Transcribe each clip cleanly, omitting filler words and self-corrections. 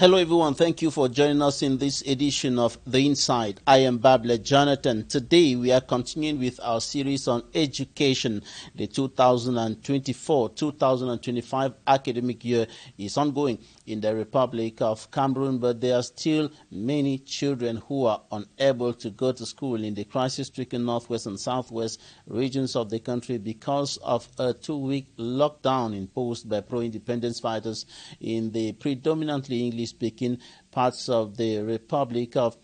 Hello everyone, thank you for joining us in this edition of The Inside. I am Babla Jonathan. Today we are continuing with our series on education. The 2024-2025 academic year is ongoing in the Republic of Cameroun, but there are still many children who are unable to go to school in the crisis-stricken northwest and southwest regions of the country because of a 2-week lockdown imposed by pro-independence fighters in the predominantly English-speaking parts of the Republic of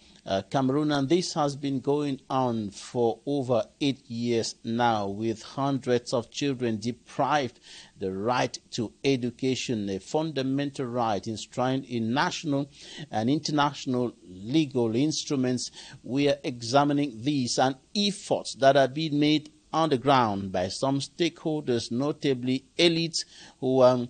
Cameroun, and this has been going on for over 8 years now, with hundreds of children deprived the right to education, a fundamental right enshrined in national and international legal instruments. We are examining these and efforts that are being made on the ground by some stakeholders, notably elites who are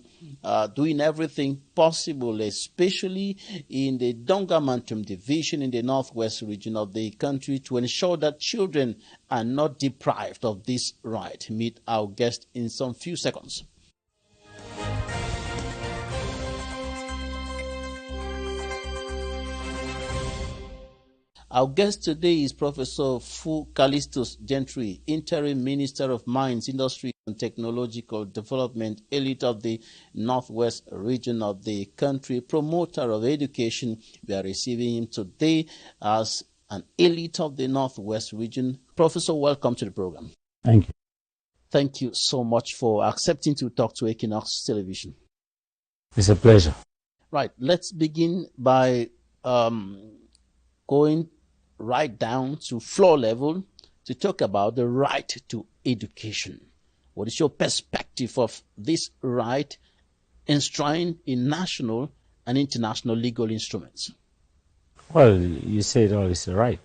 doing everything possible, especially in the Donga Mantum division in the northwest region of the country, to ensure that children are not deprived of this right. Meet our guest in some few seconds. Our guest today is Professor Calistus Gentry, Interim Minister of Mines, Industry and Technological Development, elite of the Northwest region of the country, promoter of education. We are receiving him today as an elite of the Northwest region. Professor, welcome to the program. Thank you. Thank you so much for accepting to talk to Equinoxe Television. It's a pleasure. Right, let's begin by going right down to floor level to talk about the right to education. What is your perspective of this right enshrined in national and international legal instruments? Well, you say it all is a right.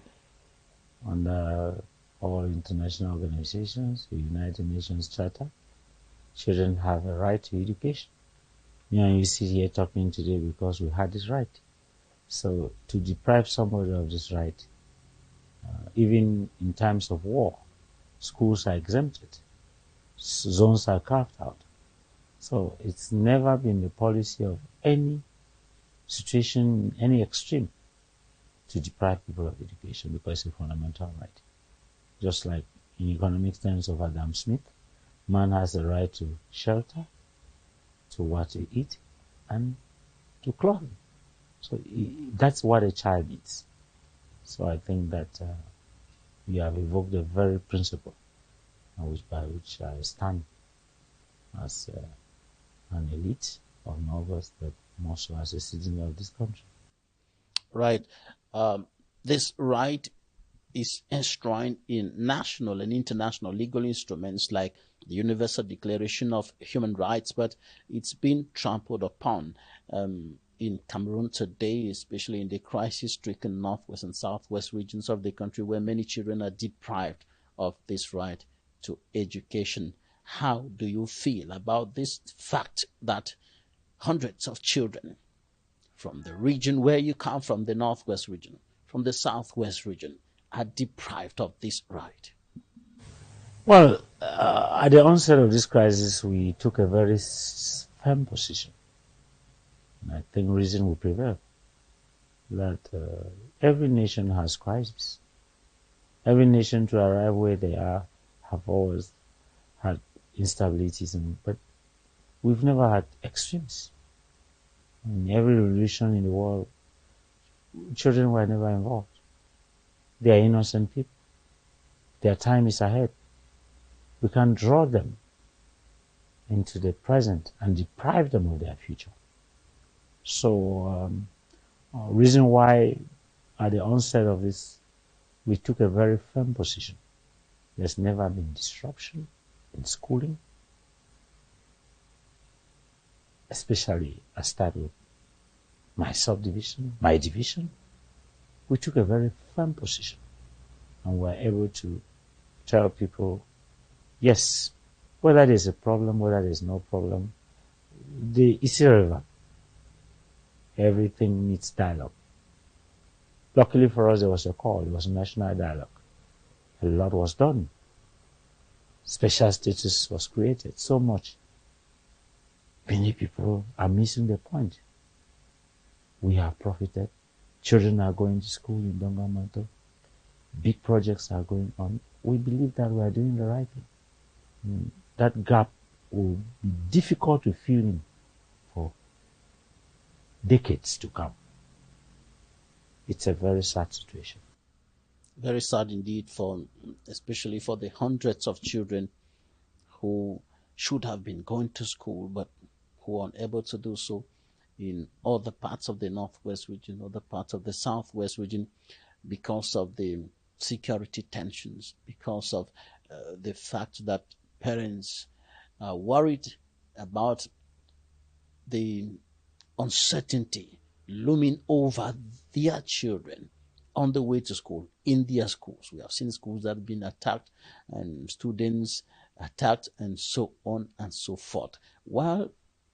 Under all international organizations, the United Nations Charter, children have a right to education. You sit here talking today because we had this right. So to deprive somebody of this right, even in times of war, schools are exempted, zones are carved out. So it's never been the policy of any situation, any extreme, to deprive people of education because it's a fundamental right. Just like in economic terms of Adam Smith, man has the right to shelter, to what to eat, and to clothing. So that's what a child needs. So I think that we have evoked the very principle by which I stand as an elite of Northwest, but more so as a citizen of this country. Right. This right is enshrined in national and international legal instruments like the Universal Declaration of Human Rights, but it's been trampled upon in Cameroon today, especially in the crisis-stricken northwest and southwest regions of the country, where many children are deprived of this right to education. How do you feel about this fact that hundreds of children from the region where you come from, the northwest region, from the southwest region, are deprived of this right? Well, at the onset of this crisis, we took a very firm position. I think reason will prevail, that every nation has crisis. Every nation to arrive where they are have always had instabilities, but we've never had extremes. In every revolution in the world, children were never involved. They are innocent people. Their time is ahead. We can't draw them into the present and deprive them of their future. So, reason why at the onset of this, we took a very firm position. There's never been disruption in schooling, especially I start with my subdivision, my division. We took a very firm position and were able to tell people, yes, whether there's a problem, whether there's no problem, it's irrelevant. Everything needs dialogue. Luckily for us, there was a call. It was a national dialogue. A lot was done. Special status was created. So much. Many people are missing the point. We have profited. Children are going to school in Donga Mantum. Big projects are going on. We believe that we are doing the right thing. That gap will be difficult to fill in for decades to come. It's a very sad situation. Very sad indeed, especially for the hundreds of children who should have been going to school but who are unable to do so in other parts of the Northwest region, other parts of the Southwest region, because of the security tensions, because of the fact that parents are worried about the uncertainty looming over their children on the way to school, in their schools. We have seen schools that have been attacked and students attacked and so on and so forth. While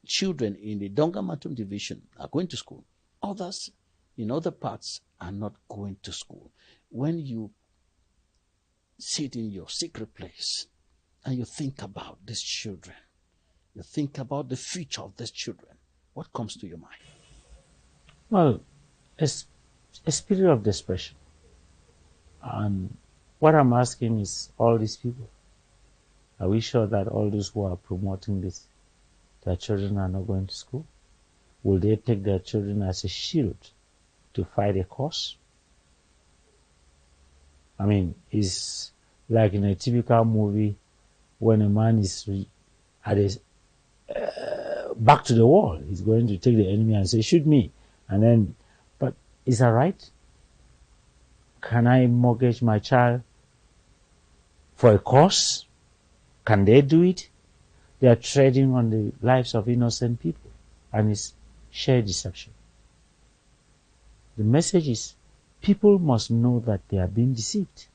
children in the Donga Mantum division are going to school, others in other parts are not going to school. When you sit in your secret place and you think about these children, you think about the future of these children, what comes to your mind? Well, it's a spirit of desperation. And what I'm asking is, all these people, are we sure that all those who are promoting this, their children are not going to school? Will they take their children as a shield to fight a cause? I mean, it's like in a typical movie when a man is at his back to the wall. He's going to take the enemy and say, shoot me. And then, but is that right? Can I mortgage my child for a cause? Can they do it? They are treading on the lives of innocent people, and it's sheer deception. The message is, people must know that they are being deceived.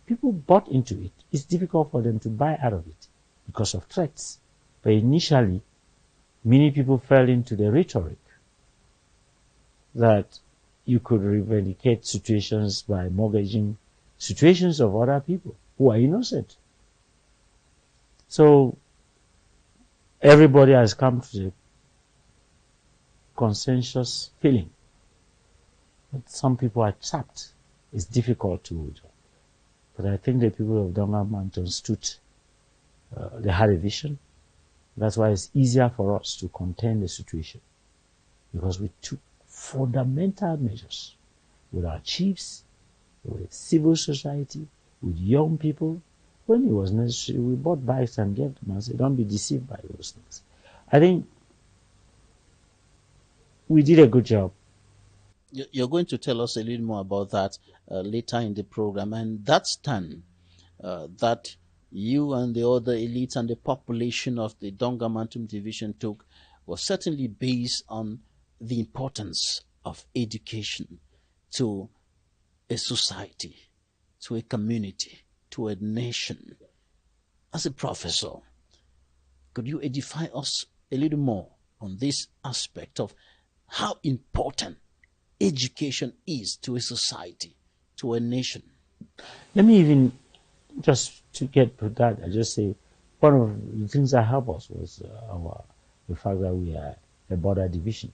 People bought into it. It's difficult for them to buy out of it because of threats. But initially, many people fell into the rhetoric that you could eradicate situations by mortgaging situations of other people who are innocent. So everybody has come to the consensus feeling that some people are trapped. It's difficult to hold on. But I think the people of Donga Mantum stood, they had a vision. That's why it's easier for us to contain the situation, because we took fundamental measures with our chiefs, with civil society, with young people. When it was necessary, we bought bikes and gave them and said, don't be deceived by those things. I think we did a good job. You're going to tell us a little more about that later in the program. And that stand that you and the other elites and the population of the Donga Mantum division took was certainly based on the importance of education to a society, to a community, to a nation. As a professor, could you edify us a little more on this aspect of how important education is to a society, to a nation? Let me even, just to get to that, I just say, one of the things that helped us was the fact that we are a border division.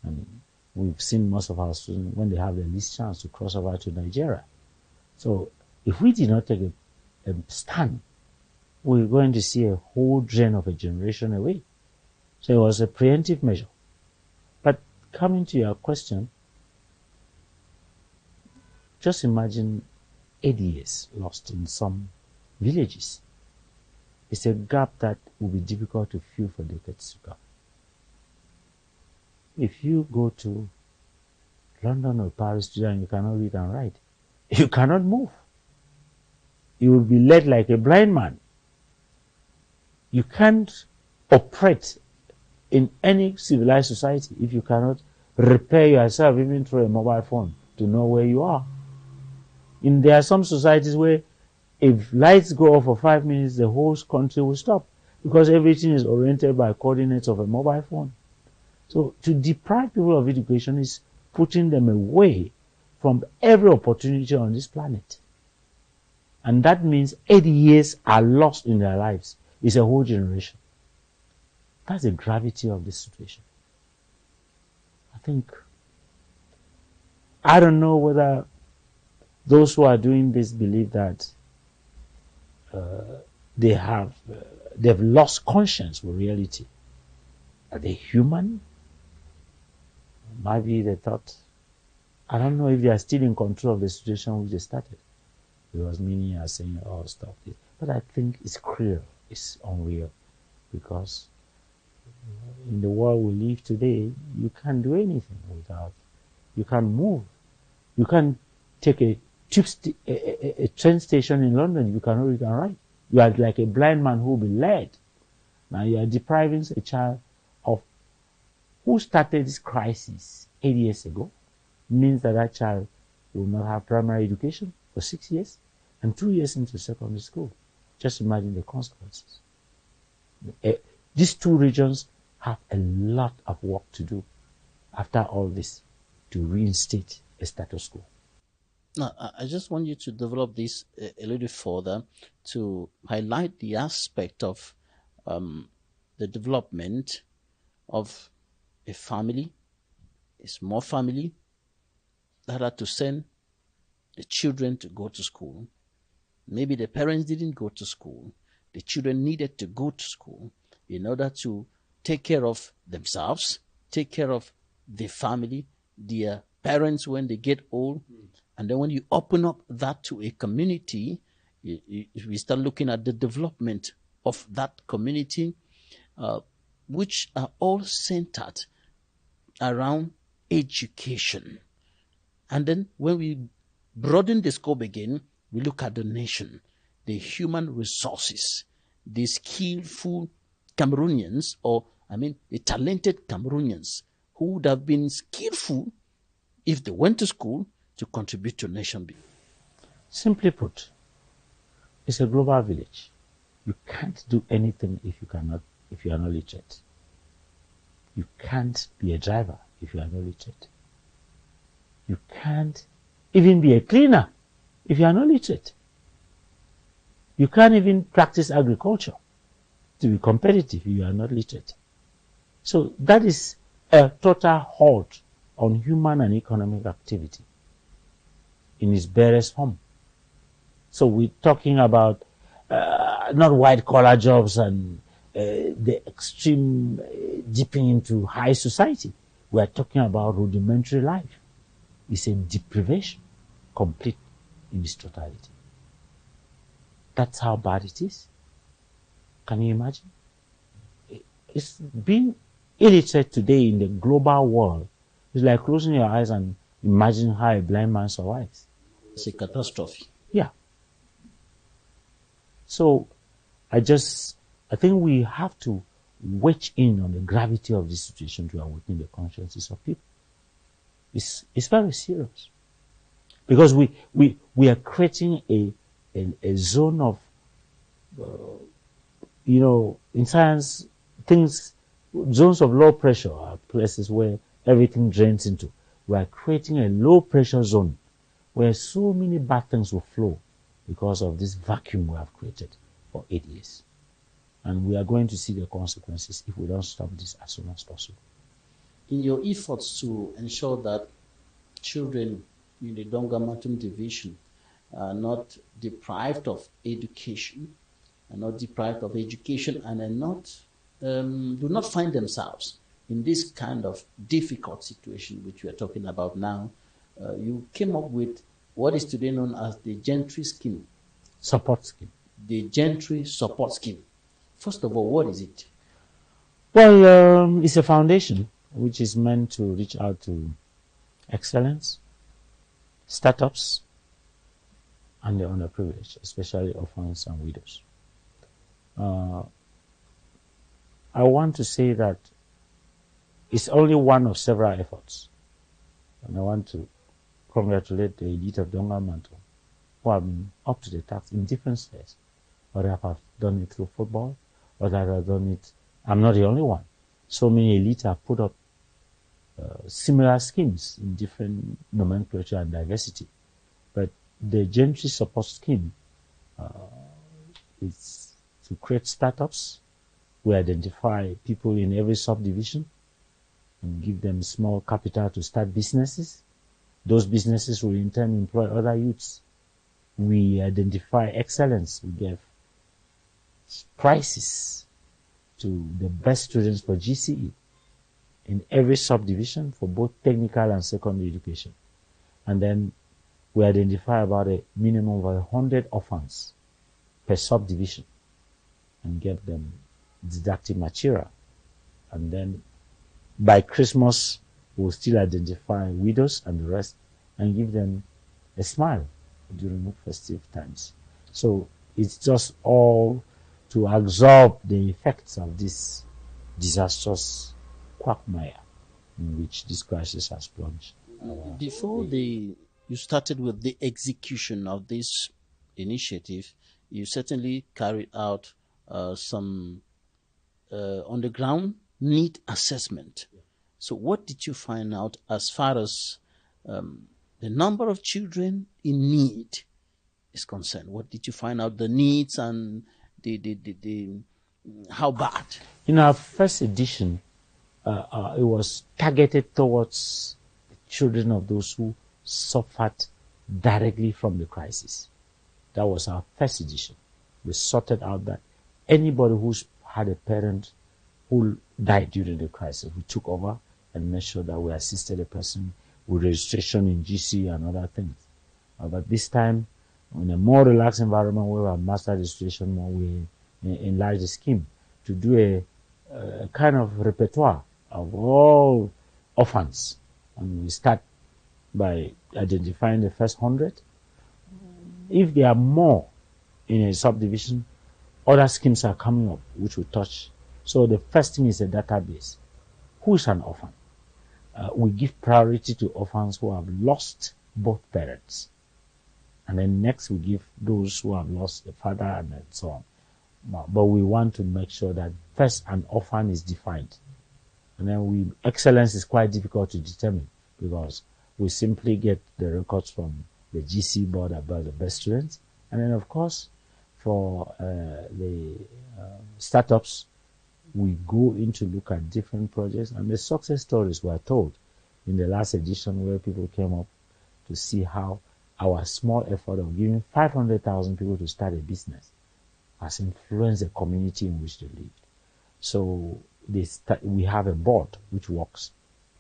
And we've seen most of our students, when they have the least chance, to cross over to Nigeria. So if we did not take a stand, we're going to see a whole drain of a generation away. So it was a preemptive measure. But coming to your question, just imagine 8 years lost in some villages. It's a gap that will be difficult to fill for decades to come. If you go to London or Paris today and you cannot read and write, you cannot move. You will be led like a blind man. You can't operate in any civilized society if you cannot repair yourself even through a mobile phone to know where you are. And there are some societies where if lights go off for 5 minutes, the whole country will stop because everything is oriented by coordinates of a mobile phone. So to deprive people of education is putting them away from every opportunity on this planet. And that means 8 years are lost in their lives. It's a whole generation. That's the gravity of this situation. I think I don't know whether those who are doing this believe that they've lost conscience with reality. Are they human? Maybe they thought, I don't know if they are still in control of the situation which they started. Because many are saying, oh, stop this. But I think it's clear, it's unreal. Because in the world we live today, you can't do anything without, you can't move. You can't take a train station in London, you cannot read and write. You are like a blind man who will be led. Now you are depriving a child of who started this crisis 8 years ago. Means that that child will not have primary education for 6 years and 2 years into secondary school. Just imagine the consequences. These two regions have a lot of work to do after all this to reinstate a status quo. Now, I just want you to develop this a little further to highlight the aspect of the development of a family, a small family, that had to send the children to go to school. Maybe the parents didn't go to school. The children needed to go to school in order to take care of themselves, take care of the family, their parents when they get old. And then when you open up that to a community, we start looking at the development of that community, which are all centered around education. And then when we broaden the scope again, we look at the nation, the human resources, the skillful Cameroonians, the talented Cameroonians who would have been skillful if they went to school to contribute to nation building. Simply put, it's a global village. You can't do anything if you are not literate. You can't be a driver if you are not literate. You can't even be a cleaner if you are not literate. You can't even practice agriculture to be competitive if you are not literate. So that is a total halt on human and economic activity in its barest form. So we're talking about not white-collar jobs and the extreme dipping into high society. We are talking about rudimentary life. It's a deprivation, complete in its totality. That's how bad it is. Can you imagine? It's being illiterate today in the global world. It's like closing your eyes and imagining how a blind man survives. It's a catastrophe. Yeah. So I think we have to wedge in on the gravity of this situation to awaken the consciences of people. It's very serious. Because we are creating a zone of, in science, zones of low pressure are places where everything drains into. We are creating a low pressure zone where so many bad things will flow because of this vacuum we have created for 8 years. And we are going to see the consequences if we don't stop this as soon as possible. In your efforts to ensure that children in the Donga Mantum division are not deprived of education, and do not find themselves in this kind of difficult situation which we are talking about now, you came up with what is today known as the Gentry scheme. Support scheme. The Gentry support scheme. First of all, what is it? Well, it's a foundation which is meant to reach out to excellence, startups, and the underprivileged, especially orphans and widows. I want to say that it's only one of several efforts. And I want to congratulate the elite of Donga Mantum who have been up to the task in different spheres. Others have done it through football, others have done it. I'm not the only one. So many elites have put up similar schemes in different nomenclature and diversity. But the Gentry support scheme is to create startups. We identify people in every subdivision and give them small capital to start businesses. Those businesses will in turn employ other youths. We identify excellence. We give prizes to the best students for GCE in every subdivision for both technical and secondary education. And then we identify about a minimum of 100 orphans per subdivision and get them didactic material. And then by Christmas, we'll still identify widows and the rest and give them a smile during the festive times. So it's just all to absorb the effects of this disastrous quagmire in which this crisis has plunged. Before you started with the execution of this initiative, you certainly carried out some on-the-ground need assessment. So what did you find out as far as the number of children in need is concerned? What did you find out the needs and the how bad? In our first edition, it was targeted towards the children of those who suffered directly from the crisis. That was our first edition. We sorted out that anybody who's had a parent who died during the crisis, we took over and made sure that we assisted the person with registration in GC and other things. But this time, in a more relaxed environment where we have mastered the situation more, we enlarged the scheme to do a kind of repertoire of all orphans. And we start by identifying the first 100. If there are more in a subdivision, other schemes are coming up which we touch. So the first thing is a database. Who is an orphan? We give priority to orphans who have lost both parents. And then next we give those who have lost the father and so on. But we want to make sure that first an orphan is defined. And then excellence is quite difficult to determine because we simply get the records from the GC board about the best students. And then of course, for the startups, we go in to look at different projects, and the success stories were told in the last edition where people came up to see how our small effort of giving 500,000 people to start a business has influenced the community in which they live. So we have a board which works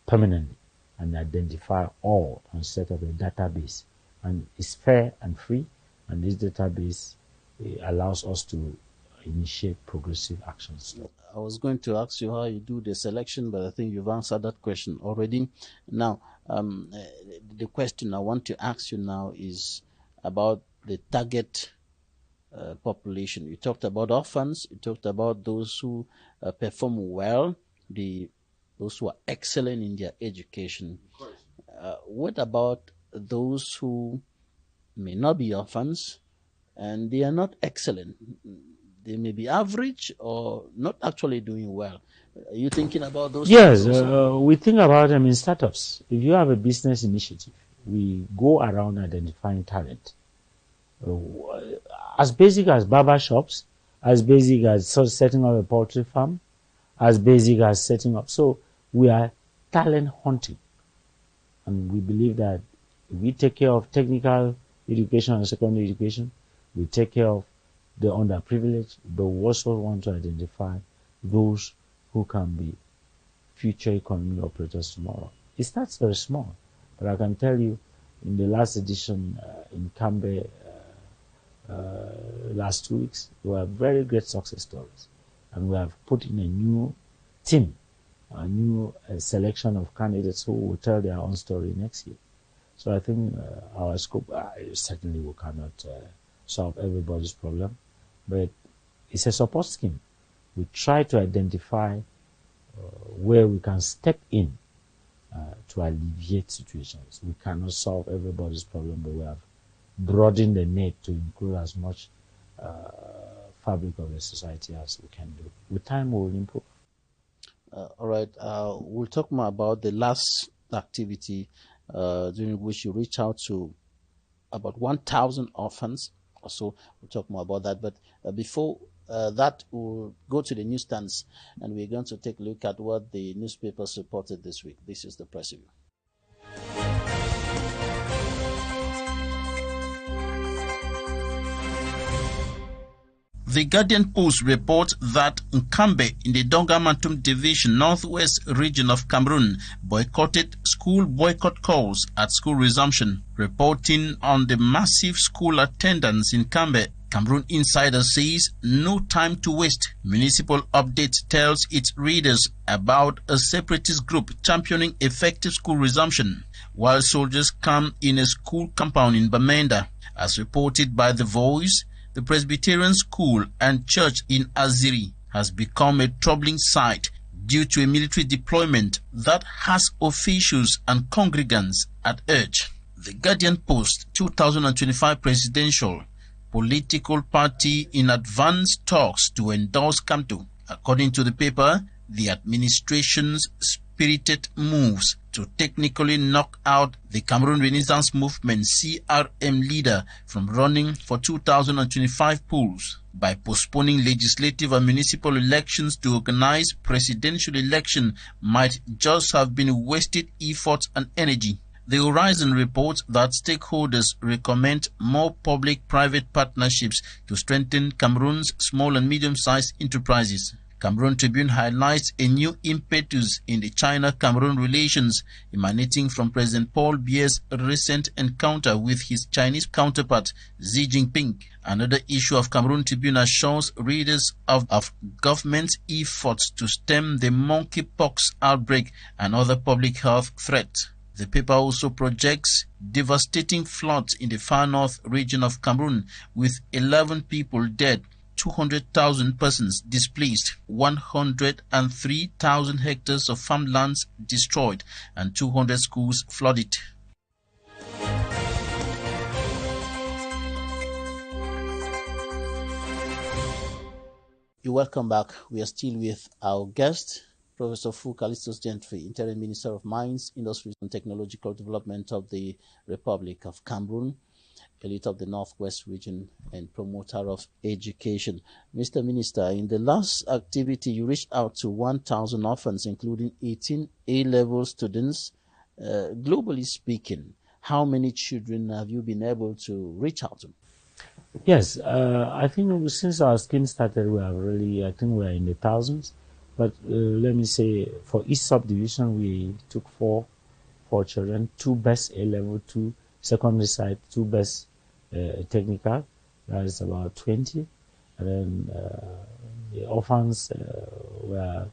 permanently and identify all and set up a database, and it's fair and free, and this database allows us to initiate progressive actions. I was going to ask you how you do the selection, but I think you've answered that question already. Now, the question I want to ask you now is about the target population. You talked about orphans, you talked about those who perform well, those who are excellent in their education. What about those who may not be orphans and they are not excellent? They may be average or not actually doing well. Are you thinking about those? Yes, we think about them in startups. If you have a business initiative, we go around identifying talent. As basic as barber shops, as basic as setting up a poultry farm, as basic as setting up. So we are talent hunting. And we believe that if we take care of technical education and secondary education, we take care of the underprivileged, but we also want to identify those who can be future economic operators tomorrow. It starts very small, but I can tell you in the last edition in Cambe last 2 weeks, there were very great success stories. And we have put in a new team, a new selection of candidates who will tell their own story next year. So I think our scope, certainly we cannot solve everybody's problem, but it's a support scheme. We try to identify where we can step in to alleviate situations. We cannot solve everybody's problem, but we have broadened the net to include as much fabric of the society as we can do. With time, we will improve. All right. We'll talk more about the last activity during which you reach out to about 1,000 orphans. So we'll talk more about that. But before that, we'll go to the newsstands, and we're going to take a look at what the newspapers reported this week. This is the press review. The Guardian Post reports that Nkambe in the Donga Mantum division, northwest region of Cameroon, boycotted school boycott calls at school resumption. Reporting on the massive school attendance in Nkambe, Cameroon Insider says no time to waste. Municipal Update tells its readers about a separatist group championing effective school resumption, while soldiers camp in a school compound in Bamenda. As reported by The Voice, the Presbyterian school and church in Aziri has become a troubling sight due to a military deployment that has officials and congregants at edge. The Guardian Post 2025 presidential political party in advanced talks to endorse Kamto. According to the paper, the administration's spirited moves to technically knock out the Cameroon Renaissance Movement CRM leader from running for 2025 polls by postponing legislative and municipal elections to organize presidential election might just have been wasted effort and energy. The Horizon reports that stakeholders recommend more public-private partnerships to strengthen Cameroon's small and medium-sized enterprises. Cameroon Tribune highlights a new impetus in the China-Cameroon relations emanating from President Paul Biya's recent encounter with his Chinese counterpart Xi Jinping. Another issue of Cameroon Tribune assures readers of government's efforts to stem the monkeypox outbreak and other public health threats. The paper also projects devastating floods in the far north region of Cameroon, with 11 people dead, 200,000 persons displaced, 103,000 hectares of farmlands destroyed, and 200 schools flooded. You're welcome back. We are still with our guest, Professor Calistus Gentry, Interim Minister of Mines, Industries and Technological Development of the Republic of Cameroon, elite of the Northwest region, and promoter of education. Mr. Minister, in the last activity, you reached out to 1,000 orphans, including 18 A-level students. Globally speaking, how many children have you been able to reach out to? Yes, I think since our scheme started, I think we are in the thousands. But let me say, for each subdivision, we took four children, 2 best A-level, 2 secondary side, 2 best technical. That is about 20. And then the orphans were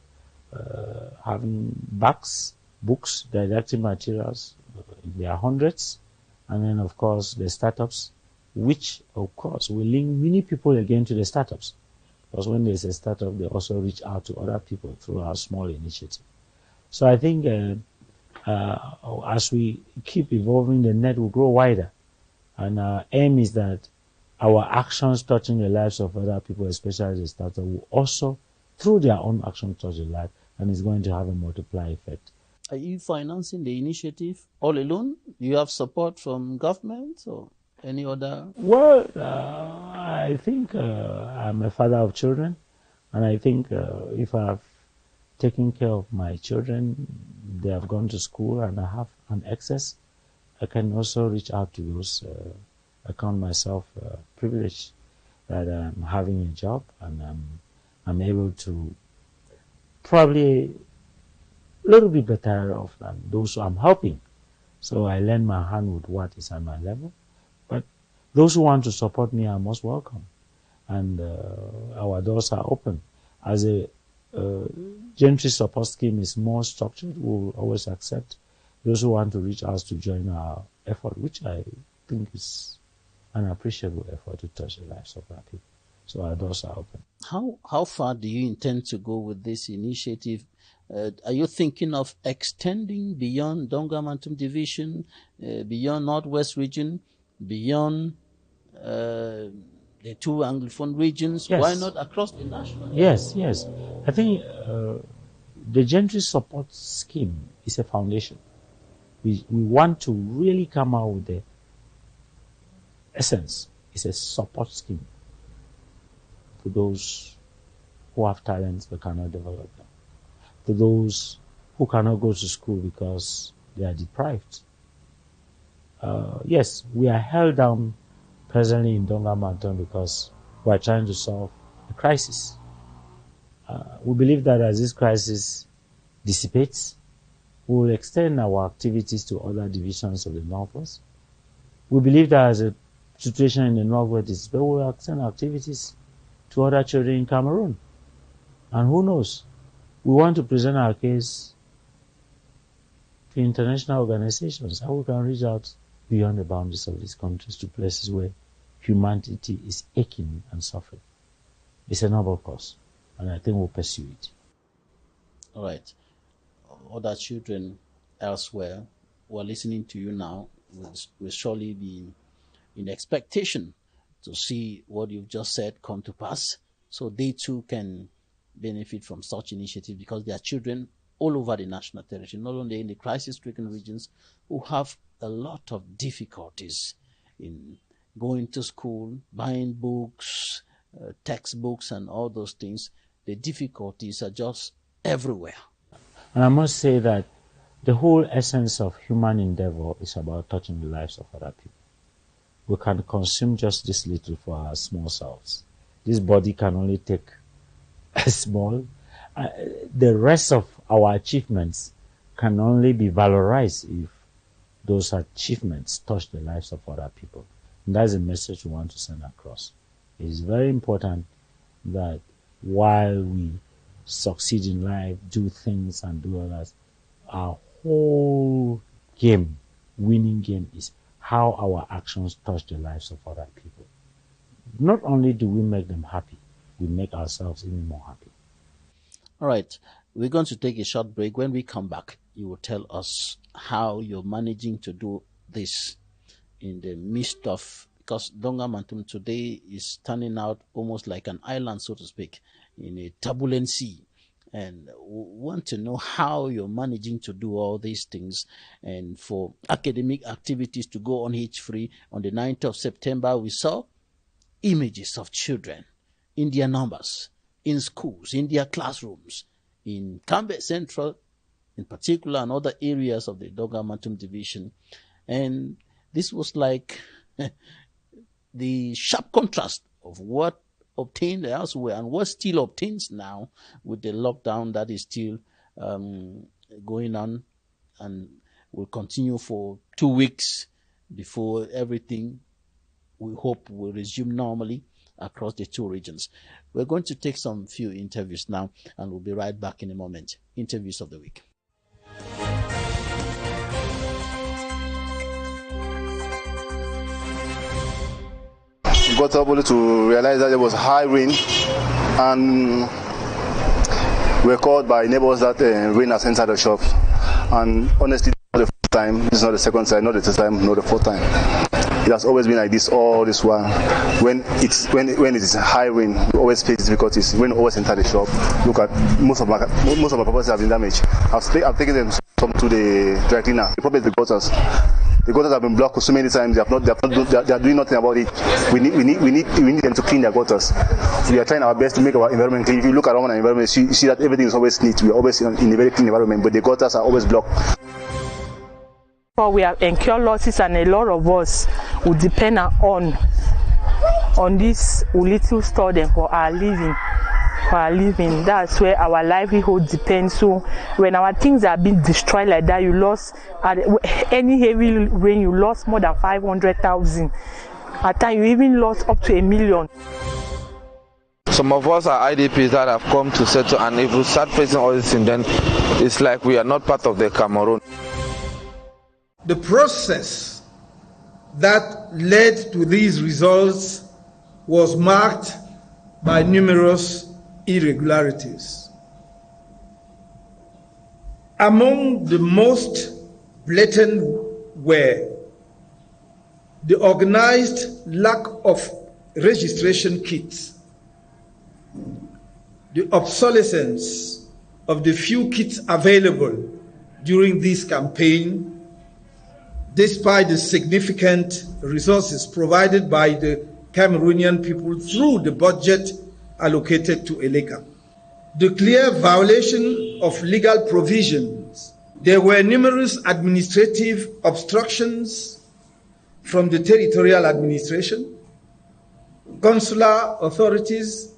having bags, books, didactic materials in their hundreds. And then, of course, the startups, which, of course, will link many people again to the startups. Because when there's a startup, they also reach out to other people through our small initiative. So I think as we keep evolving, the net will grow wider. And our aim is that our actions touching the lives of other people, especially the startup, will also, through their own action, touch the life, and it's going to have a multiplier effect. Are you financing the initiative all alone? Do you have support from government or any other? Well, I think I'm a father of children, and I think if I've taken care of my children, they have gone to school and I have an excess, I can also reach out to those. I count myself privileged that I'm having a job and I'm able to probably a little bit better off than those who I'm helping. So I lend my hand with what is at my level. But those who want to support me are most welcome. And our doors are open. As a Gentry support scheme is more structured, we will always accept those who want to reach us to join our effort, which I think is an appreciable effort to touch the lives of our people. So our doors are open. How far do you intend to go with this initiative? Are you thinking of extending beyond Donga Mantum division, beyond Northwest region, beyond the 2 Anglophone regions? Yes. Why not across the national? Yes. I think the Gentry support scheme is a foundation. We want to really come out with the essence. It's a support scheme to those who have talents but cannot develop them, to those who cannot go to school because they are deprived. Yes, we are held down presently in Donga Mantum because we are trying to solve a crisis. We believe that as this crisis dissipates, we will extend our activities to other divisions of the Northwest. We believe that as a situation in the Northwest dissipates, we will extend activities to other children in Cameroon. And who knows? We want to present our case to international organizations, how we can reach out beyond the boundaries of these countries to places where humanity is aching and suffering. It's a noble cause, and I think we'll pursue it. All right. Other children elsewhere who are listening to you now will surely be in expectation to see what you've just said come to pass, so they too can benefit from such initiatives, because there are children all over the national territory, not only in the crisis-stricken regions, who have a lot of difficulties in going to school, buying books, textbooks, and all those things. The difficulties are just everywhere. And I must say that the whole essence of human endeavor is about touching the lives of other people. We can consume just this little for our small selves. This body can only take a small. The rest of our achievements can only be valorized if those achievements touch the lives of other people. And that's the message we want to send across. It is very important that while we succeed in life, do things and do others, our whole game, winning game, is how our actions touch the lives of other people. Not only do we make them happy, we make ourselves even more happy. All right. We're going to take a short break. When we come back, you will tell us how you're managing to do this in the midst of, because Donga Mantum today is turning out almost like an island, so to speak, in a turbulent sea. And we want to know how you're managing to do all these things, and for academic activities to go on hitch-free. On the 9th of September, we saw images of children in their numbers, in schools, in their classrooms, in Cambe Central in particular, and other areas of the Donga Mantum division. And this was like the sharp contrast of what obtained elsewhere and what still obtains now with the lockdown that is still going on and will continue for 2 weeks before everything, we hope, will resume normally across the two regions. We're going to take some few interviews now, and we'll be right back in a moment. Interviews of the week. Got able to realize that there was high rain, and we were called by neighbors that rain has entered the shop. And honestly, not the first time. This is not the second time, not the third time, not the fourth time. It has always been like this all this while. When it is high rain, we always face difficulties. Rain always enter the shop. Look at most of my properties have been damaged. I've taken them to the dry cleaner. The problem is the gutters. The gutters have been blocked so many times. They are doing nothing about it. We need them to clean their gutters. We are trying our best to make our environment clean. If you look around our environment, you see that everything is always neat. We are always in a very clean environment, but the gutters are always blocked. We have incurred losses, and a lot of us will depend on this little store then for our living. That's where our livelihood depends. So when our things are being destroyed like that, you lost any heavy rain, you lost more than 500,000. At times you even lost up to 1 million. Some of us are IDPs that have come to settle, and if we start facing all this thing, then it's like we are not part of the Cameroon. The process that led to these results was marked by numerous irregularities. Among the most blatant were the organized lack of registration kits, the obsolescence of the few kits available during this campaign, despite the significant resources provided by the Cameroonian people through the budget allocated to ELECA. The clear violation of legal provisions. There were numerous administrative obstructions from the territorial administration, consular authorities,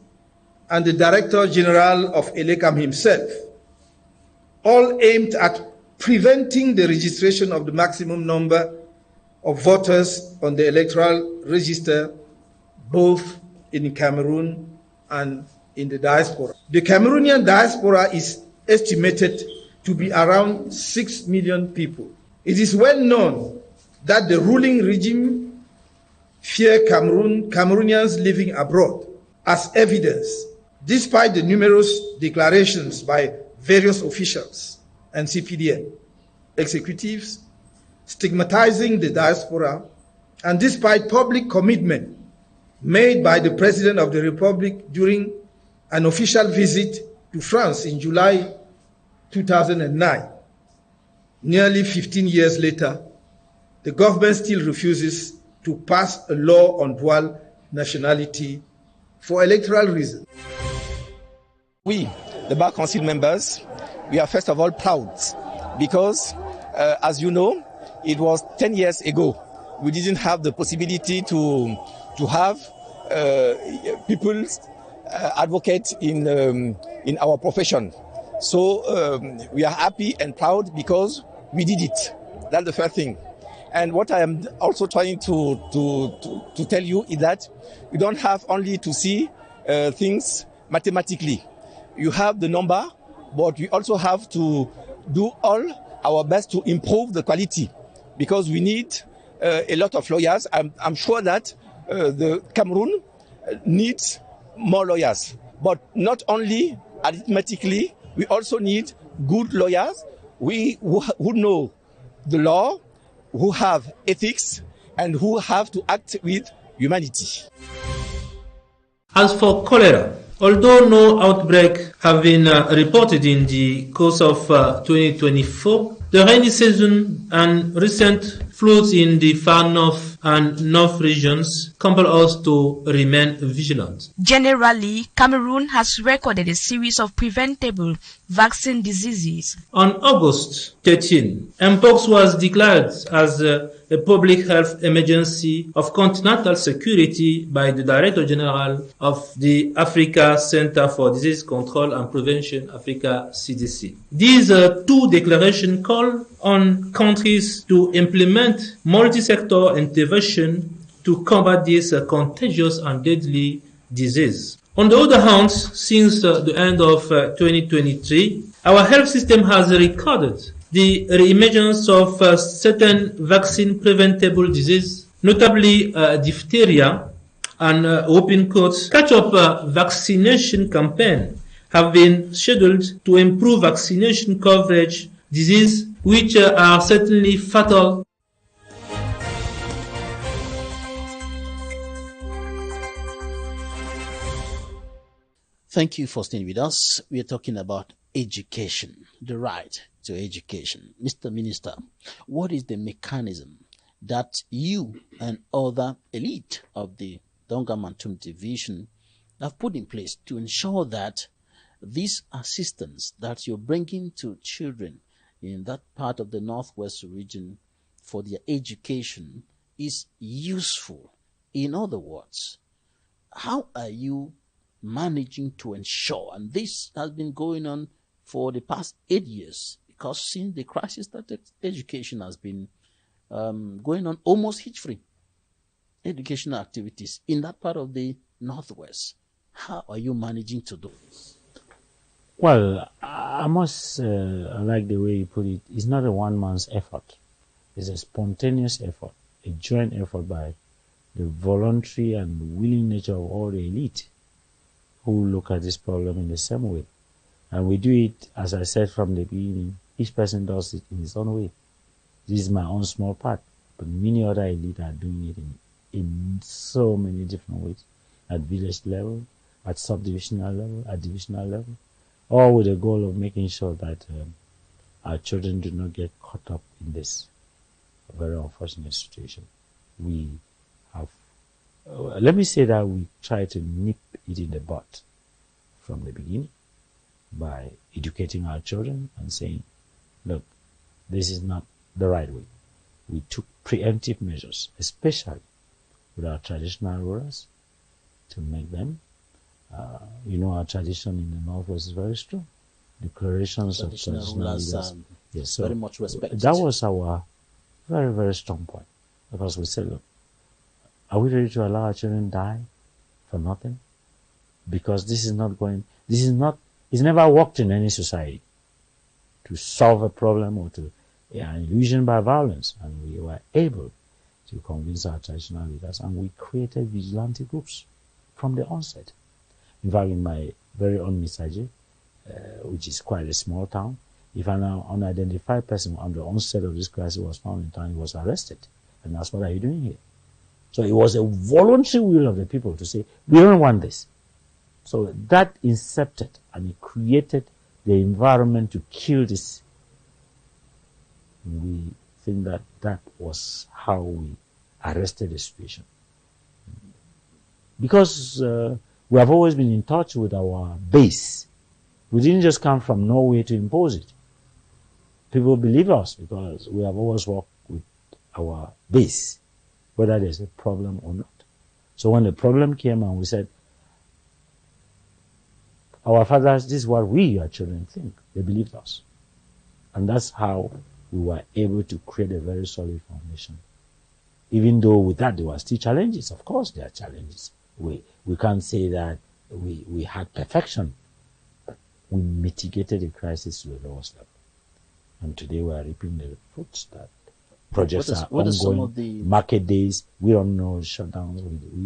and the Director General of ELECAM himself, all aimed at preventing the registration of the maximum number of voters on the electoral register, both in Cameroon and in the diaspora. The Cameroonian diaspora is estimated to be around 6 million people. It is well known that the ruling regime fear Cameroonians living abroad, as evidence, despite the numerous declarations by various officials and CPDN executives stigmatizing the diaspora, and despite public commitment made by the President of the Republic during an official visit to France in July 2009. Nearly 15 years later, the government still refuses to pass a law on dual nationality for electoral reasons. We, the Bar Council members, we are first of all proud because, as you know, it was 10 years ago. We didn't have the possibility to have people advocate in our profession. So we are happy and proud because we did it. That's the first thing. And what I am also trying to tell you is that you don't have only to see things mathematically. You have the number, but we also have to do all our best to improve the quality, because we need a lot of lawyers. I'm sure that the Cameroon needs more lawyers, but not only arithmetically, we also need good lawyers who know the law, who have ethics, and who have to act with humanity. As for cholera, although no outbreak have been reported in the course of 2024, the rainy season and recent floods in the far north and north regions compel us to remain vigilant. Generally, Cameroon has recorded a series of preventable vaccine diseases. On August 13, Mpox was declared as a public health emergency of continental security by the Director General of the Africa Center for Disease Control and Prevention, Africa CDC. These two declarations call on countries to implement multi-sector intervention to combat this contagious and deadly disease. On the other hand, since the end of 2023, our health system has recorded the re-emergence of certain vaccine-preventable diseases, notably diphtheria and whooping cough. Catch-up vaccination campaign have been scheduled to improve vaccination coverage, diseases which are certainly fatal. Thank you for staying with us. We are talking about education, the right to education. Mr. Minister, what is the mechanism that you and other elite of the Donga Mantum division have put in place to ensure that this assistance that you're bringing to children in that part of the Northwest region for their education is useful? In other words, how are you managing to ensure, and this has been going on for the past 8 years, because since the crisis started, education has been going on almost hitch-free. Educational activities in that part of the Northwest. How are you managing to do this? Well, I must like the way you put it. It's not a one-man's effort. It's a spontaneous effort, a joint effort by the voluntary and willing nature of all the elite who look at this problem in the same way. And we do it, as I said from the beginning, each person does it in his own way. This is my own small part, but many other elite are doing it in so many different ways, at village level, at subdivisional level, at divisional level, all with the goal of making sure that our children do not get caught up in this very unfortunate situation. We have, let me say that we try to nip it in the bud from the beginning by educating our children and saying, look, this is not the right way. We took preemptive measures, especially with our traditional rulers, to make them Our tradition in the Northwest is very strong. Declarations of traditional leaders. Yes, so very much respected. That was our very, very strong point. Because we said, look, are we ready to allow our children die for nothing? Because it's never worked in any society to solve a problem or to an illusion by violence. And we were able to convince our traditional leaders, and we created vigilante groups from the onset. In fact, in my very own Misaje, which is quite a small town, if an unidentified person on the onset of this crisis was found in town, he was arrested and asked, what are you doing here? So it was a voluntary will of the people to say, we don't want this. So that incepted and it created the environment to kill this. We think that that was how we arrested the situation. Because we have always been in touch with our base. We didn't just come from Norway to impose it. People believe us because we have always worked with our base, whether there's a problem or not. So when the problem came and we said, our fathers, this is what we, your children, think. They believed us. And that's how we were able to create a very solid foundation. Even though with that there were still challenges. Of course there are challenges. We can't say that we had perfection. But we mitigated the crisis to the lowest level. And today we are reaping the fruits that projects are ongoing. Some of the market days, we don't know shutdowns.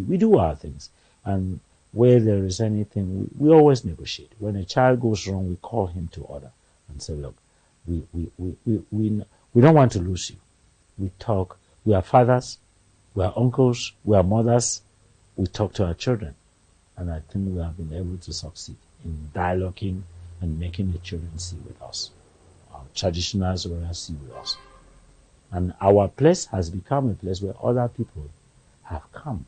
We do our things. And where there is anything, we always negotiate. When a child goes wrong, we call him to order and say, look, we don't want to lose you. We talk. We are fathers, we are uncles, we are mothers. We talk to our children. And I think we have been able to succeed in dialoguing and making the children see with us. Our traditionals will see with us. And our place has become a place where other people have come,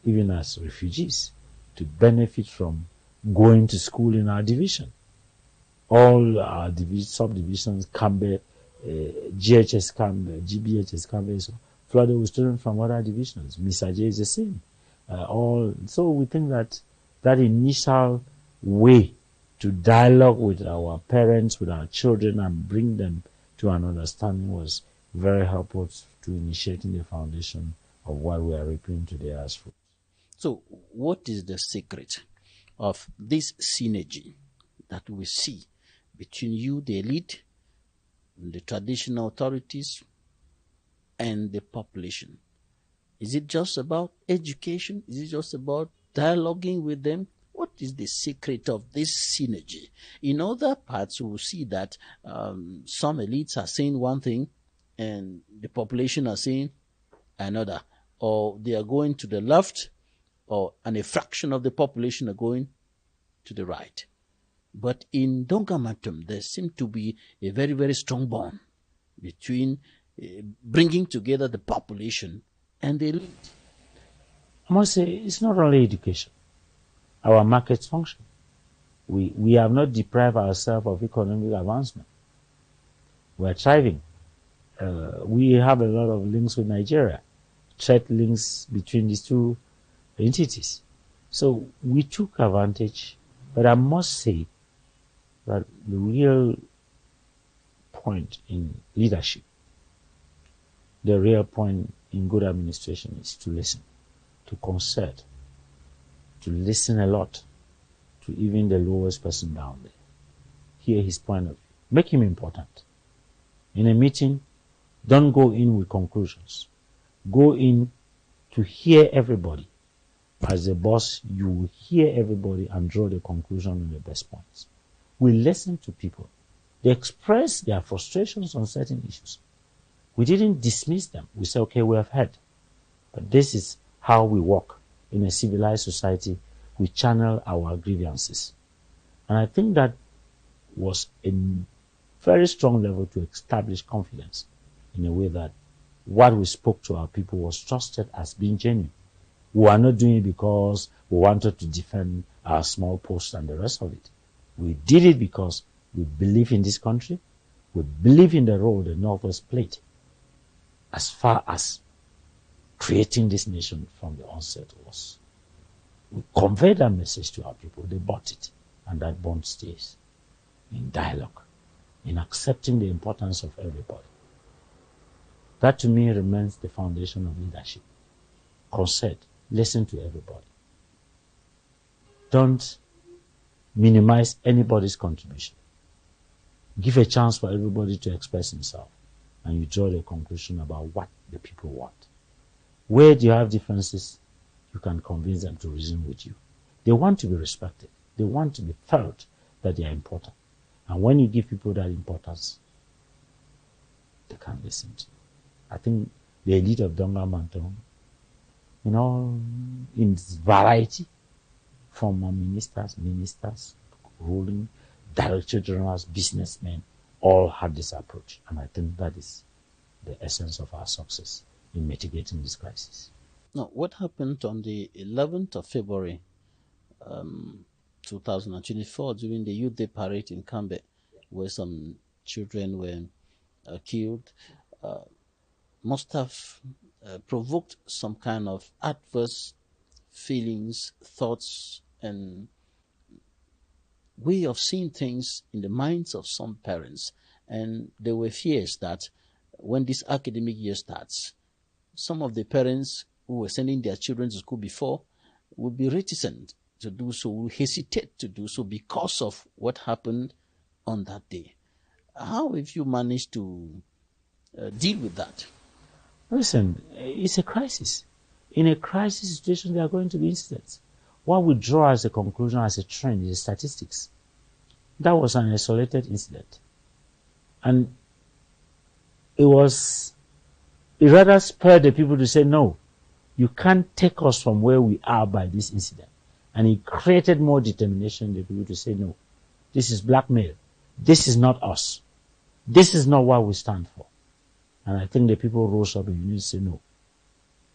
even as refugees, to benefit from going to school in our division. All our subdivisions, Cambe, GHS Cambe, GBHS Cambe, so flooded with students from other divisions. Misaje is the same. So we think that that initial way to dialogue with our parents, with our children, and bring them to an understanding was very helpful to initiating the foundation of what we are reaping today as fruit. So what is the secret of this synergy that we see between you, the elite, the traditional authorities, and the population? Is it just about education? Is it just about dialoguing with them? What is the secret of this synergy? In other parts, we will see that some elites are saying one thing and the population are saying another. Or they are going to the left, and a fraction of the population are going to the right. But in Donga Mantum, there seems to be a very, very strong bond between bringing together the population and the elite. I must say, it's not only education. Our markets function. We have not deprived ourselves of economic advancement. We are thriving. We have a lot of links with Nigeria, trade links between these two entities. So we took advantage, but I must say that the real point in leadership, the real point in good administration is to listen, to concert, to listen a lot to even the lowest person down there. Hear his point of view. Make him important. In a meeting, don't go in with conclusions. Go in to hear everybody. As a boss, you will hear everybody and draw the conclusion on the best points. We listen to people. They express their frustrations on certain issues. We didn't dismiss them. We said, okay, we have heard. But this is how we work. In a civilized society, we channel our grievances. And I think that was a very strong level to establish confidence in a way that what we spoke to our people was trusted as being genuine. We were not doing it because we wanted to defend our small posts and the rest of it. We did it because we believe in this country. We believe in the role the Northwest played as far as creating this nation from the onset was We convey that message to our people. They bought it. And that bond stays in dialogue, in accepting the importance of everybody. That to me remains the foundation of leadership. Consent, listen to everybody. Don't minimize anybody's contribution. Give a chance for everybody to express himself, and you draw the conclusion about what the people want. Where do you have differences, you can convince them to reason with you. They want to be respected. They want to be felt that they are important. And when you give people that importance, they can listen to you. I think the elite of Donga Mantum, in its variety, from ministers, ruling, director generals, businessmen, all had this approach. And I think that is the essence of our success in mitigating this crisis. Now, what happened on the 11th of February 2024 during the Youth Day Parade in Cambe, where some children were killed, must have provoked some kind of adverse feelings, thoughts, and way of seeing things in the minds of some parents. And there were fears that when this academic year starts, some of the parents who were sending their children to school before would be reticent to do so, will hesitate to do so because of what happened on that day. How have you managed to deal with that? Listen, it's a crisis. In a crisis situation, there are going to be incidents. What we draw as a conclusion, as a trend, is statistics. That was an isolated incident. And it rather spurred the people to say, no, you can't take us from where we are by this incident. And it created more determination in the people to say, no, this is blackmail. This is not us. This is not what we stand for. And I think the people rose up and you say, no,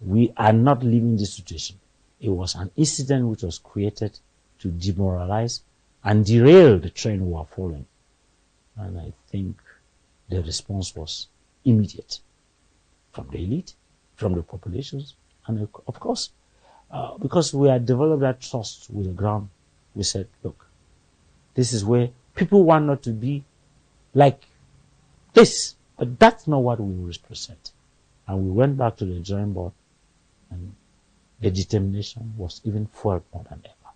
we are not leaving this situation. It was an incident which was created to demoralize and derail the train we are following. And I think the response was immediate from the elite, from the populations, and of course, because we had developed that trust with the ground, we said, look, this is where people want not to be like this, but that's not what we represent. And we went back to the drawing board, and the determination was even fueled more than ever.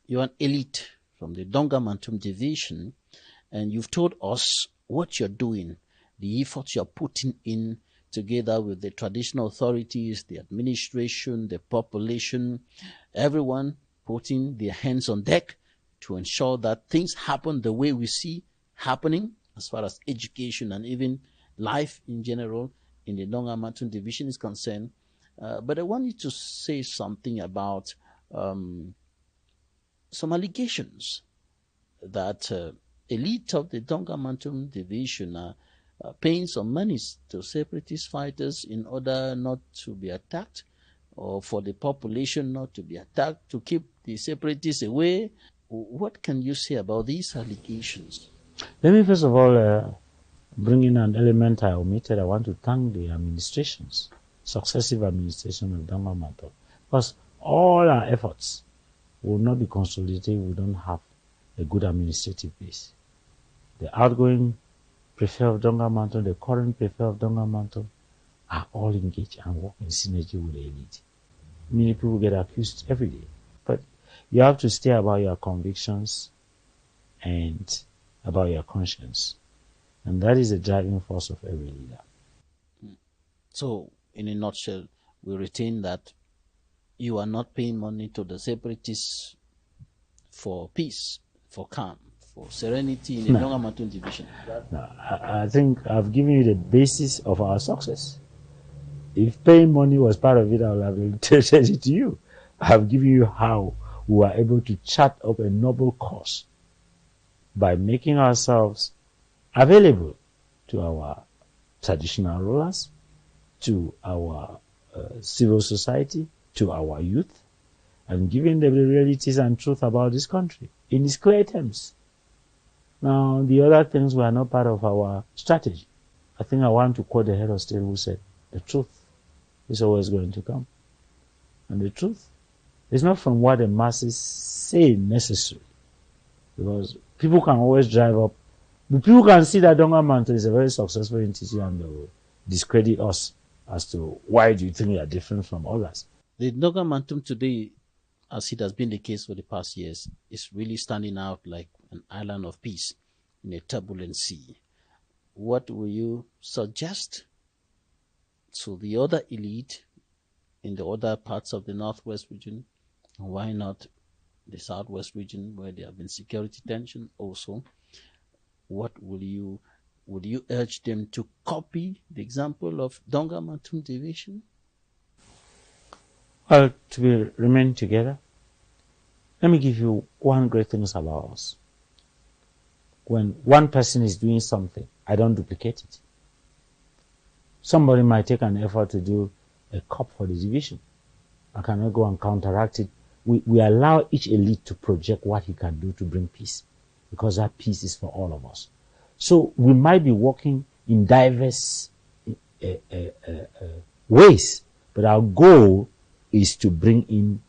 You're an elite from the Donga Mantum division, and you've told us what you're doing, the efforts you're putting in together with the traditional authorities, the administration, the population, everyone putting their hands on deck to ensure that things happen the way we see happening as far as education and even life in general in the Donga Mantum division is concerned. But I want you to say something about some allegations that elite of the Donga Mantum division are paying some monies to separatist fighters in order not to be attacked, or for the population not to be attacked, to keep the separatists away. What can you say about these allegations? Let me first of all bring in an element I omitted. I want to thank the administrations, successive administration of Donga Mantum, because all our efforts will not be consolidated if we don't have a good administrative base. The outgoing prefect of Donga Mantum, the current prefect of Donga Mantum are all engaged and work in synergy with the elite. Many people get accused every day, but you have to stay about your convictions and about your conscience. And that is the driving force of every leader. So, in a nutshell, we retain that you are not paying money to the separatists for peace, for calm, for serenity in the Donga Mantum division. No, I think I've given you the basis of our success. If paying money was part of it, I would have said it to you. I've given you how we were able to chart up a noble course by making ourselves available to our traditional rulers, to our civil society, to our youth, and giving them the realities and truth about this country in its clear terms. Now, the other things were not part of our strategy. I think I want to quote the head of state who said, the truth is always going to come. And the truth It's not from what the masses say necessary. Because people can always drive up. But people can see that Donga Mantum is a very successful entity and they will discredit us as to why do you think we are different from others. The Donga Mantum today, as it has been the case for the past years, is really standing out like an island of peace in a turbulent sea. What will you suggest to the other elite in the other parts of the Northwest region? And why not the Southwest region where there have been security tension also? What will you urge them to copy the example of Donga Mantum division? Well, to remain together, let me give you one great thing about us. When one person is doing something, I don't duplicate it. Somebody might take an effort to do a cup for the division. I cannot go and counteract it. We allow each elite to project what he can do to bring peace, because that peace is for all of us. So we might be working in diverse ways, but our goal is to bring in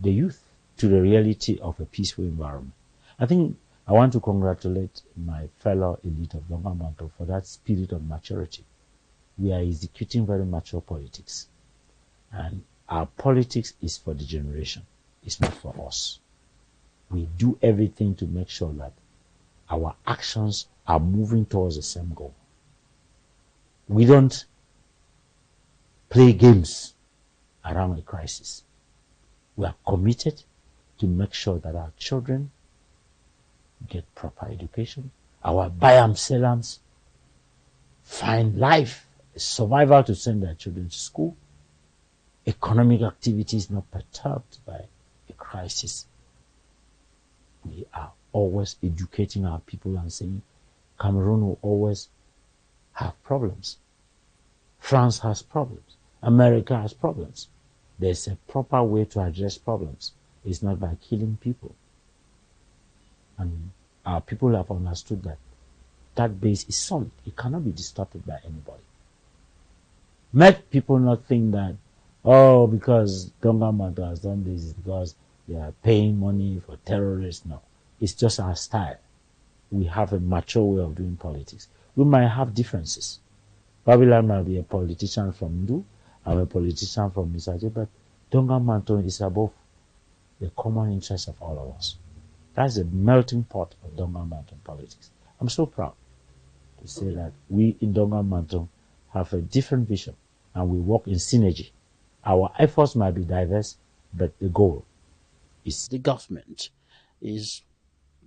the youth to the reality of a peaceful environment. I think I want to congratulate my fellow elite of Donga Mantum for that spirit of maturity. We are executing very mature politics. And our politics is for the generation. It's not for us. We do everything to make sure that our actions are moving towards the same goal. We don't play games around a crisis. We are committed to make sure that our children get proper education. Our Bayam-Selams find life, survival to send their children to school. Economic activity is not perturbed by a crisis. We are always educating our people and saying Cameroon will always have problems. France has problems. America has problems. There's a proper way to address problems. It's not by killing people. And our people have understood that that base is solid. It cannot be distorted by anybody. Make people not think that, oh, because Donga Mantum has done this, because they are paying money for terrorists. No. It's just our style. We have a mature way of doing politics. We might have differences. Babylon might be a politician from Nous, I'm a politician from Misaje, but Donga Mantum is above the common interest of all of us. That's the melting pot of Donga Mantum politics. I'm so proud to say that we in Donga Mantum have a different vision and we work in synergy. Our efforts might be diverse, but the goal is... The government is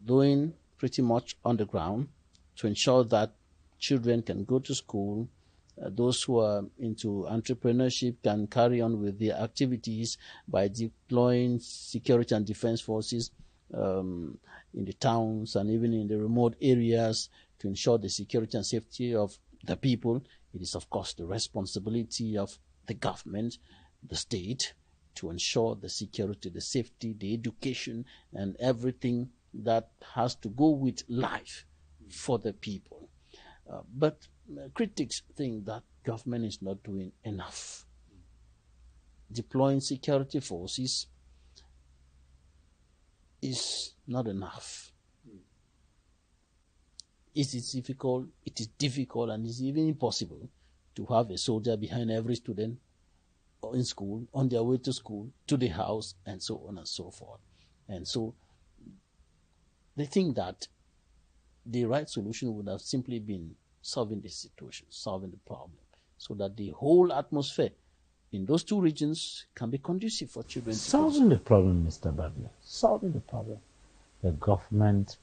doing pretty much on the ground to ensure that children can go to school. Those who are into entrepreneurship can carry on with their activities by deploying security and defense forces in the towns and even in the remote areas to ensure the security and safety of the people. It is, of course, the responsibility of the government, the state, to ensure the security, the safety, the education, and everything that has to go with life for the people. But critics think that government is not doing enough. Deploying security forces is not enough. It is difficult, and it's even impossible to have a soldier behind every student in school, on their way to school, to the house, and so on and so forth. And so they think that the right solution would have simply been solving the situation, solving the problem, so that the whole atmosphere in those two regions can be conducive for children. Solving the problem, Mr. Babla, solving the problem. The government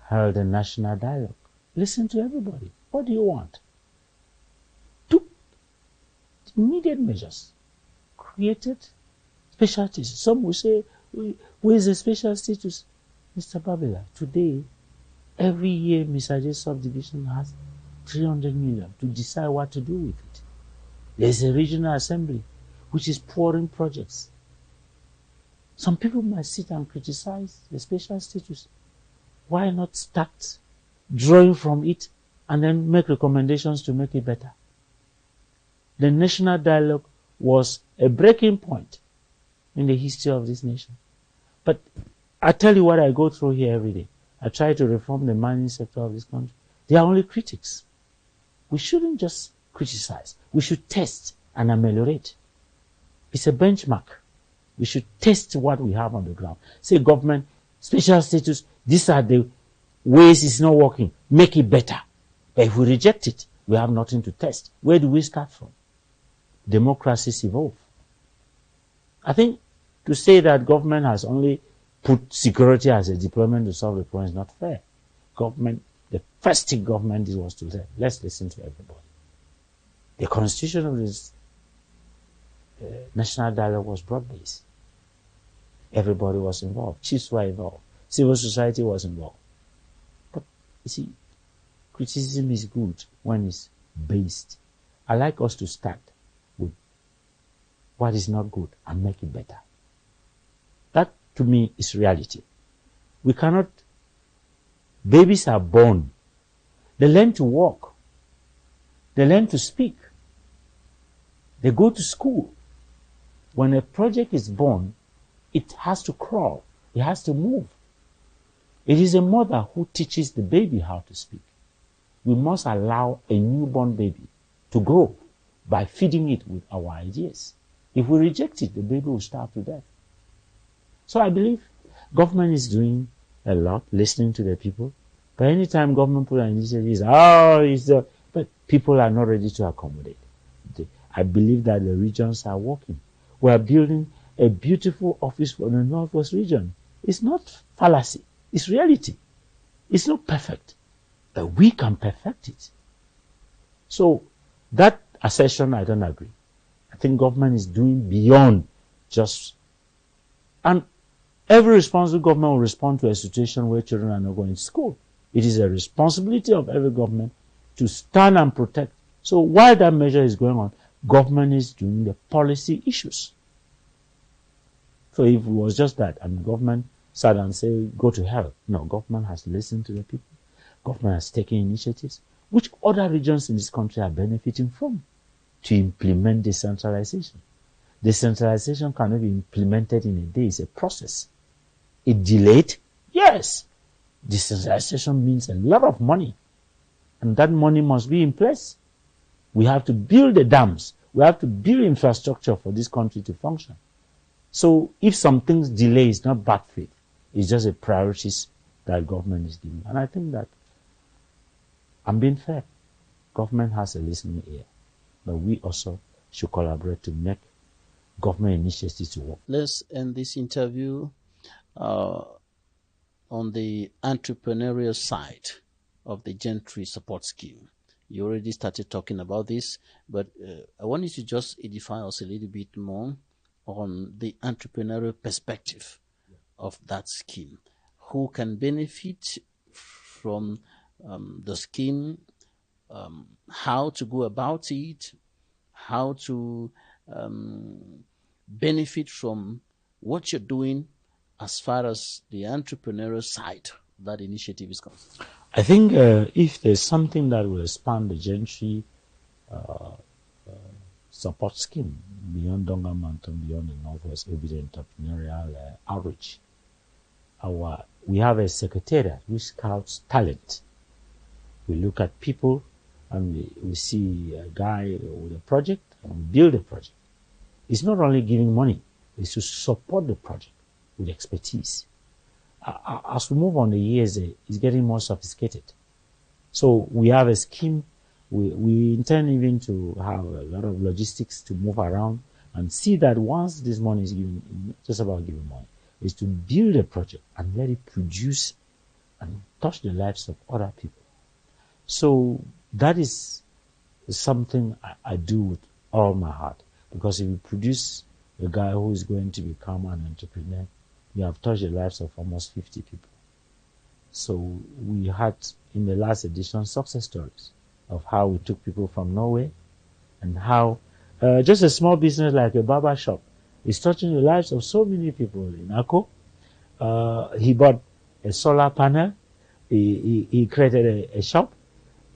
held a national dialogue. Listen to everybody. What do you want? Took immediate measures. Created special status. Some will say, where is the special status? Mr. Babla, today, every year, Misaje subdivision has 300 million to decide what to do with it. There's a regional assembly which is pouring projects. Some people might sit and criticize the special status. Why not start drawing from it and then make recommendations to make it better? The national dialogue was a breaking point in the history of this nation. But I tell you what I go through here every day. I try to reform the mining sector of this country. They are only critics. We shouldn't just criticize. We should test and ameliorate. It's a benchmark. We should test what we have on the ground. Say, government, special status, these are the ways it's not working. Make it better. But if we reject it, we have nothing to test. Where do we start from? Democracies evolve. I think to say that government has only put security as a deployment to solve the problem is not fair. Government, the first thing government did was to say, let's listen to everybody. The constitution of this national dialogue was broad-based. Everybody was involved. Chiefs were involved. Civil society was involved. But, you see, criticism is good when it's based. I like us to start with what is not good and make it better. That, to me, is reality. We cannot... Babies are born. They learn to walk. They learn to speak. They go to school. When a project is born, it has to crawl. It has to move. It is a mother who teaches the baby how to speak. We must allow a newborn baby to grow by feeding it with our ideas. If we reject it, the baby will starve to death. So I believe government is doing a lot, listening to the people. But anytime government put an initiative, but people are not ready to accommodate. I believe that the regions are working. We are building a beautiful office for the Northwest region. It's not fallacy. It's reality. It's not perfect. But we can perfect it. So that assertion, I don't agree. I think government is doing beyond just... And every responsible government will respond to a situation where children are not going to school. It is a responsibility of every government to stand and protect. So while that measure is going on, government is doing the policy issues. So if it was just that, and government sat and said, go to hell. No, government has listened to the people. Government has taken initiatives, which other regions in this country are benefiting from, to implement decentralization. Decentralization cannot be implemented in a day. It's a process. It delayed? Yes. Decentralization means a lot of money. And that money must be in place. We have to build the dams. We have to build infrastructure for this country to function. So if some things delay, it's not bad faith. It's just a priorities that government is giving. And I think that I'm being fair. Government has a listening ear. But we also should collaborate to make government initiatives to work. Let's end this interview on the entrepreneurial side of the Gentry support scheme. You already started talking about this, but I want you to just edify us a little bit more on the entrepreneurial perspective of that scheme. Who can benefit from the scheme, how to go about it, how to benefit from what you're doing as far as the entrepreneurial side of that initiative is concerned. I think if there's something that will expand the Gentry support scheme beyond Donga Mantum, beyond the Northwest, it will be the entrepreneurial outreach. We have a secretariat which scouts talent. We look at people and we see a guy with a project and we build a project. It's not only giving money, it's to support the project with expertise. As we move on the years, it's getting more sophisticated. So we have a scheme. We intend even to have a lot of logistics to move around and see that once this money is given, it's not just about giving money, is to build a project and let it produce and touch the lives of other people. So that is something I do with all my heart, because if you produce a guy who is going to become an entrepreneur, you have touched the lives of almost 50 people. So we had in the last edition success stories of how we took people from nowhere and how just a small business like a barber shop is touching the lives of so many people in Ako. He bought a solar panel. He created a shop.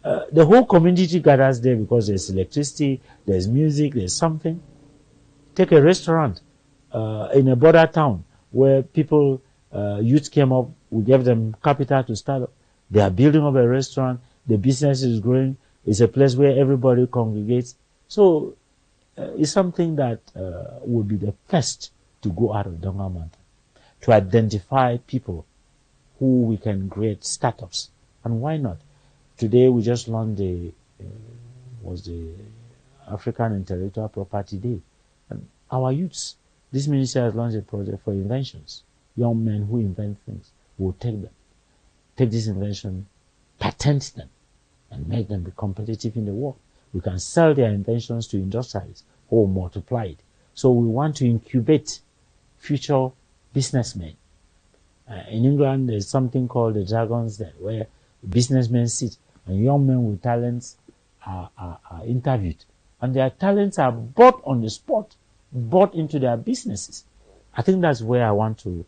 The whole community gathers there because there's electricity, there's music, there's something. Take a restaurant. in a border town where people, youth came up, we gave them capital to start up. They are building up a restaurant. The business is growing. It's a place where everybody congregates. So it's something that would be the first to go out of Donga Mantum, to identify people who we can create startups. And why not? Today we just launched the African Intellectual Property Day. And our youths, this ministry has launched a project for inventions. Young men who invent things will take this invention, patent them, and make them be competitive in the world. We can sell their inventions to industrialists or multiply it. So we want to incubate future businessmen. In England, there's something called the Dragon's Den, where businessmen sit and young men with talents are interviewed. And their talents are brought on the spot, brought into their businesses. I think that's where I want to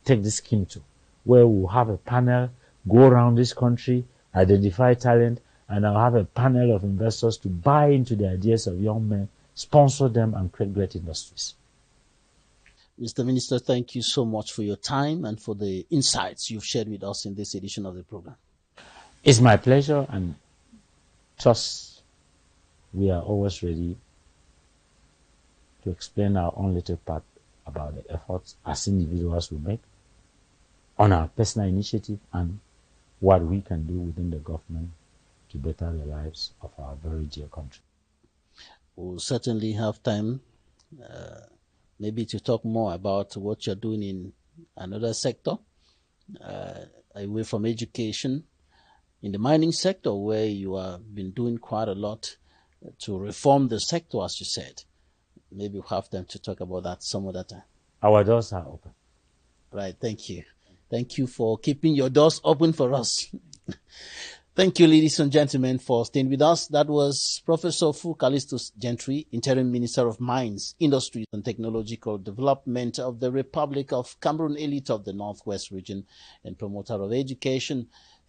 take this scheme to, where we'll have a panel, go around this country, identify talent, and I'll have a panel of investors to buy into the ideas of young men, sponsor them, and create great industries. Mr. Minister, thank you so much for your time and for the insights you've shared with us in this edition of the program. It's my pleasure, and trust we are always ready to explain our own little part about the efforts as individuals we make on our personal initiative and what we can do within the government to better the lives of our very dear country. We'll certainly have time maybe to talk more about what you're doing in another sector, away from education, in the mining sector, where you have been doing quite a lot to reform the sector, as you said. Maybe we'll have time to talk about that some other time. Our doors are open. Right, thank you. Thank you for keeping your doors open for us. Thank you, ladies and gentlemen, for staying with us. That was Professor Calistus Gentry, Interim Minister of Mines, Industries and Technological Development of the Republic of Cameroun, elite of the Northwest region, and promoter of education.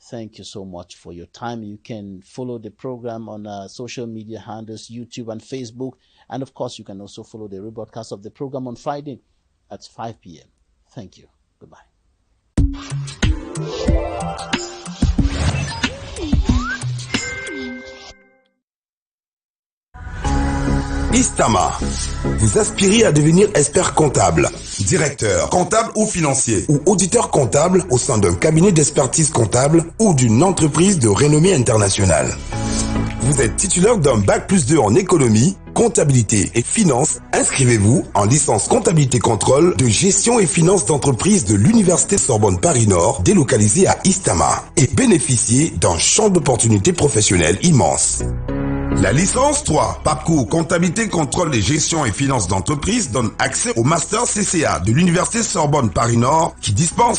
Thank you so much for your time. You can follow the program on social media handles, YouTube and Facebook. And of course, you can also follow the rebroadcast of the program on Friday at 5 p.m. Thank you. Goodbye. Istama. Vous aspirez à devenir expert comptable, directeur comptable ou financier, ou auditeur comptable au sein d'un cabinet d'expertise comptable ou d'une entreprise de renommée internationale. Vous êtes titulaire d'un bac+2 en économie, comptabilité et finance. Inscrivez-vous en licence comptabilité contrôle de gestion et finance d'entreprise de l'Université Sorbonne Paris-Nord, délocalisée à Istama, et bénéficiez d'un champ d'opportunités professionnelles immense. La licence 3, PAPCO, comptabilité, contrôle et gestion et finances d'entreprise, donne accès au master CCA de l'Université Sorbonne Paris-Nord qui dispense